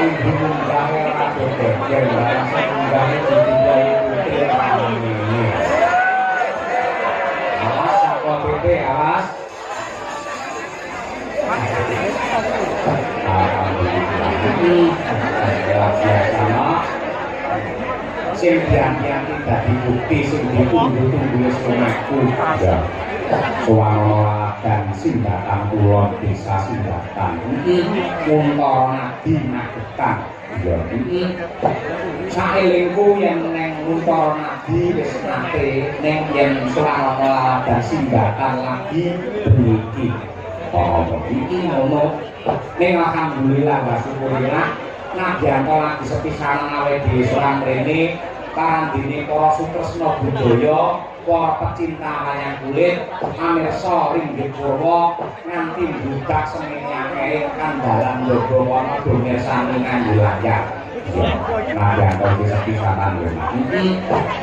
diundangnya rada geger barang diundangnya ditinggal putih ini awas Satpol PP awas alhamdulillah biasa sing yang tidak dibukti sing ditunggu-tunggu semeku ya suara dan sindatan kulon desa sindatan muntor nadi nagetan ya saelingku yang neng muntor nadi wis nate neng yang suara dan sindatan lagi beniki oh iki ngono ning alhamdulillah wa syukurillah nadyanto lagi sepisanan awe dhewe sorang rene parandene para sutresna budaya para pecinta wayang kulit pamirsa ringgih purwa nganti budak semene akeh kandalan yoga wana domirsani kanggo layar nadyanto iki sepisanan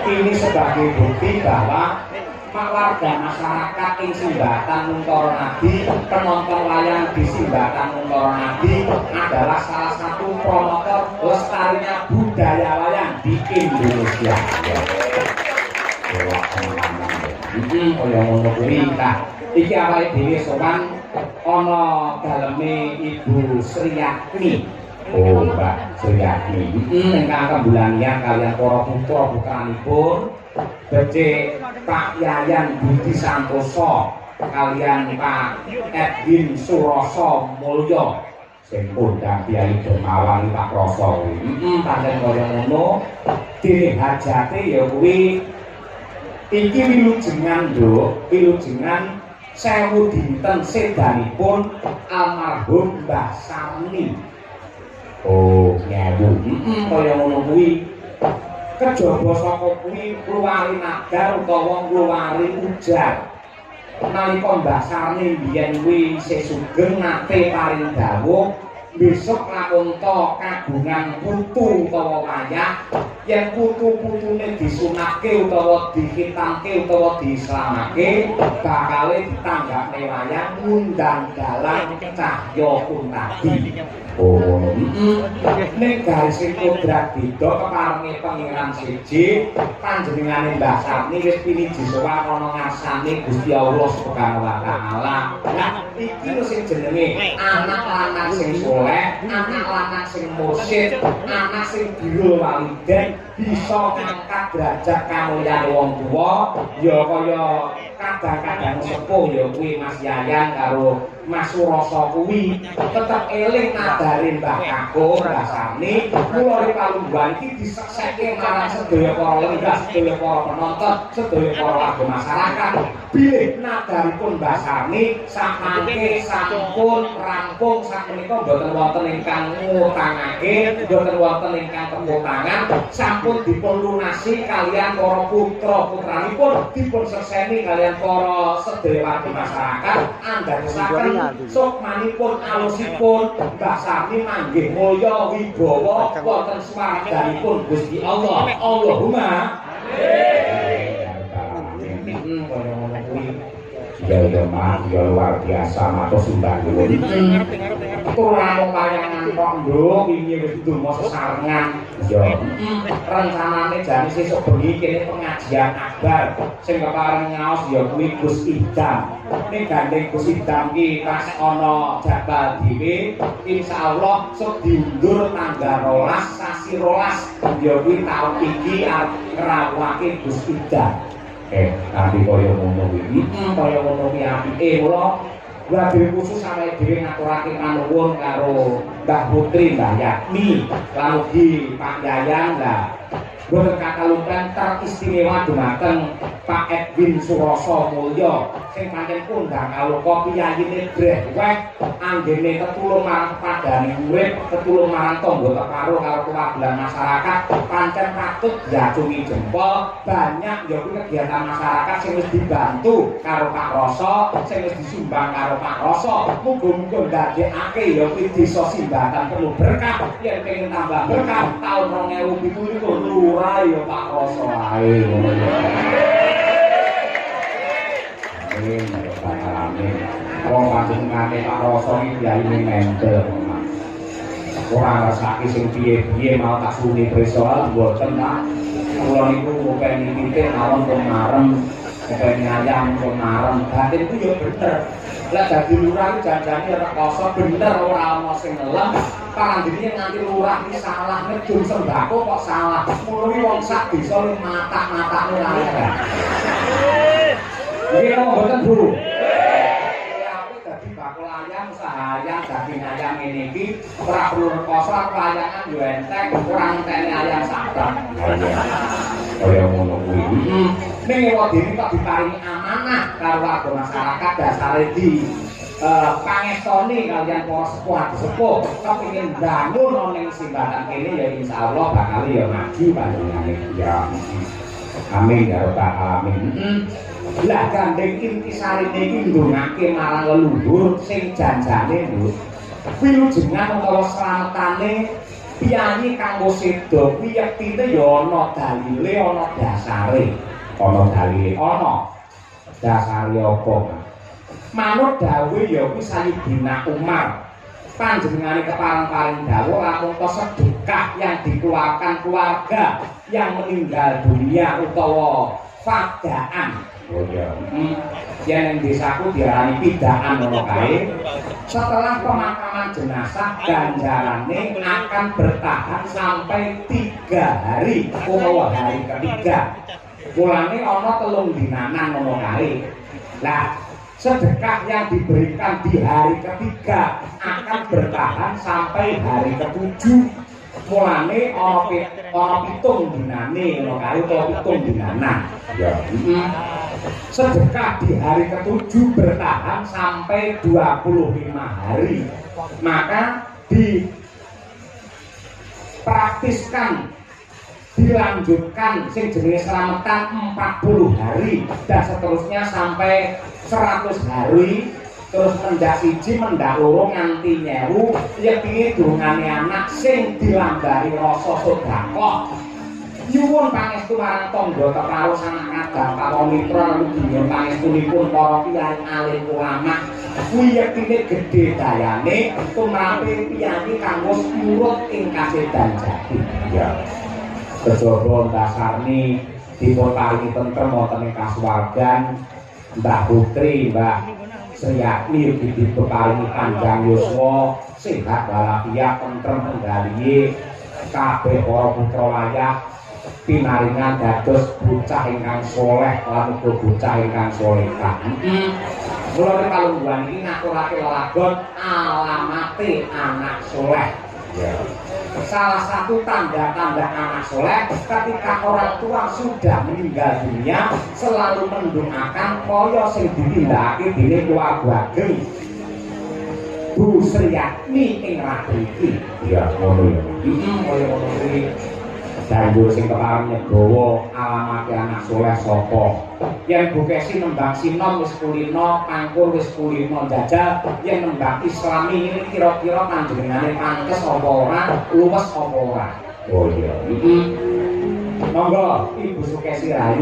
ini sebagai bukti bahwa warga masyarakat ing Simbatan Muntoro Nadi penonton wayang di Simbatan Muntoro Nadi adalah salah satu promotor lestarinya budaya wayang di Indonesia. Kaya ngono kuwi ta. Iki awake dhewe sowan ana daleme Ibu Sriyatni. Oh, Mbak Sriyatni. Ingkang kembulanian kalian para putra putranipun Becik Pak Yayan Budi Santoso kalian Pak Edwin Suroso Mulyo sing kondang Kyai Dermawan Pak Roso pancen kaya ngono dene hajate ya kuwi iki wilujengan Nduk wilujengan 1000 dinten sedanipun almarhum Mbah Sarni oh nyewu kaya ngono kuwi kejaba saka kuwi kluwari nagar utawa kluwari ujar nalika Mbah Sarni biyen kuwi isih sugeng nate paring dawuh besok lakunta kagungan putu utawa wayah yen putu-putune disunake utawa dikitamke utawa diislamake bakale ditanggapne wayang ngundang dalang Cahya Kuntadi oh nek garis kodrat beda keparenge pangeran siji panjenengane Mbah Sarni wis piniji sowan ana ngarsane Gusti Allah Subhanahu wa taala lah iki lho sing jenenge anak lanang sing saleh anak lanang sing mursyid anak sing birrul walidain bisa ngangkat derajat kamulyan wong tuwa ya kaya kadang-kadang sepuh ya kuwi Mas Yayan karo Mas Suroso kuwi tetep eling nadarin Mbah Kakung Mbah Sarni mulai palungguhan iki diseksekke marang sedaya para lenggah sedaya para penonton sedaya para warga masyarakat bilih nadaripun Mbah Sarni samangke sampun rampung sakmenika mboten wonten ingkang ngutangake mboten wonten ingkang kemutangan sampun dipun lunasi kalian para putra putranipun dipun sekseni kalian para sedaya warga masyarakat andhasaken sukmanipun alusipun Mbah Sarni manggih mulya wibawa wonten swarganipun Gusti Allah Allahumma ya maaf ya luar biasa matur sembah nuwun turang layangan kok nduk wingi wis donga sesarengan ya rencanane jane sesuk bengi kene pengajian akbar sing kepareng ngaos ya kuwi Gus Idam ning gandeng Gus Idam ki pas ana jadwal dhewe insyaallah sok diundur tanggal 12 sasi 12 ya kuwi taun iki ngrawuhake Gus Idam tapi kaya ngono iki kaya ngono ki apike kula wabil khusus sampe dhewe ngaturake panuwun karo Mbah Putri Mbah Yatni lan ugi Pak Yayan lah boten kakalumpen teristimewa dumateng Pak Edwin Suroso Mulyo sing pancen kondang kaloka piyayine brewek anggene tetulung marang padane urip tetulung marang tangga karo kewajiban masyarakat pancen patut diacungi jempol banyak ya kuwi kegiatan masyarakat sing wis dibantu karo Pak Roso sing wis disumbang karo Pak Roso muga-muga ndadekake ya kuwi desa Simbatan perlu berkah yen pengen tambah berkah taun 2017 ayo Pak Roso ae ngono ya. Amin ya Pak Alamin. Wong panjenengane Pak Roso iki yaine mentel. ora ngersake sing piye-piye mau tak suni preso mboten Pak. Kula niku ngopeni titik mawon kemarem, ngopeni ayam kemarem. Batin ku yo bener. Lah dadi lurah janjane rekoso bener ora ana sing ngelem. Parandene nganti lurah iki salah ngejum sembako kok salah. Mulu wong sak desa matak-matakne ora ada. Iki kok mboten Bu. Ayam sahayang daging ayam ini iki ora perlu rekoso layangan yo enteng kurang entene ayam sabar. Kaya ngono kuwi. Ning wedine kok diparingi amanah karo warga masyarakat dasare di pangestoni kalian para sepuh kepengin bangun ana ning simbatan kene ya insyaallah bakal ya maju panjenengane ya. Amin ya rabbal alamin. Lah gandeng intisari niki ndongake marang leluhur sing janjane lho. Wilujengan utawa slametane piyayi kanggo sedo kuwi yektine ya ana dalile ana dasare. Ana dalile ana dasare apa? Manut dawuh ya kuwi Sayyidina Umar. Panjenengane kepareng-paring dawuh lamun sedekah yang dikeluarkan keluarga yang meninggal dunia utawa fadaan. Oh ya. Yang desaku diarani pidaan ngono kae. Setelah pemakaman jenazah ganjarane akan bertahan sampai 3 hari utawa hari ketiga. Mulane ana 3 dinanan ngono kae. Lah sedekah yang diberikan di hari ketiga akan bertahan sampai hari ke-7. Mulane ana 7 dinane ngono kae utawa 7 dinanan. Ya. Sedekah di hari ke-7 bertahan sampai 25 hari. Maka dipraktiskan dilanjutkan sing jenenge slametan 40 hari dan seterusnya sampai 100 hari. Terus mendak siji mendak loro nganti nyewu yekti dungane anak sing dilambari rasa sedekah. Nyuwun pangestu marang tangga keparo sanak kadang para mitra lan nyuwun pangestunipun para kiai alim ulama. Kuwi yektine gedhe dayane tumrape piyanti kanggo nurut ing kasedan jati. Ya. Kejaba dasarni dipun paringi tentrem wonten ing kasuwargan Mbah Putri, Mbah Sriyakni ugi diparingi panjang yuswa, sehat walafiat, tentrem penggalihe kabeh para putra wayah pinaringan dados bocah ingkang saleh lan uga bocah ingkang salehah. Kula kalungguhan iki ngaturake lelagon alamate anak saleh. Ya. Salah satu tanda-tanda anak soleh ketika orang tua sudah meninggal dunia selalu mendoakan kaya sing ditindakake dening keluarga ageng Bu Sriyakni ing Ragiki. Ya ngono ya. Kaya ngono kuwi. Banjur sing kepareng nyegawa alamate anak soleh sapa. Yen Bu Kesi nembang sinom wis kulino, pangkur wis kulino jajal, yen nembang Islami ini kira-kira panjenengane pantes apa ora, luwes apa ora. Oh iya. Monggo Ibu Sukesi Rahayu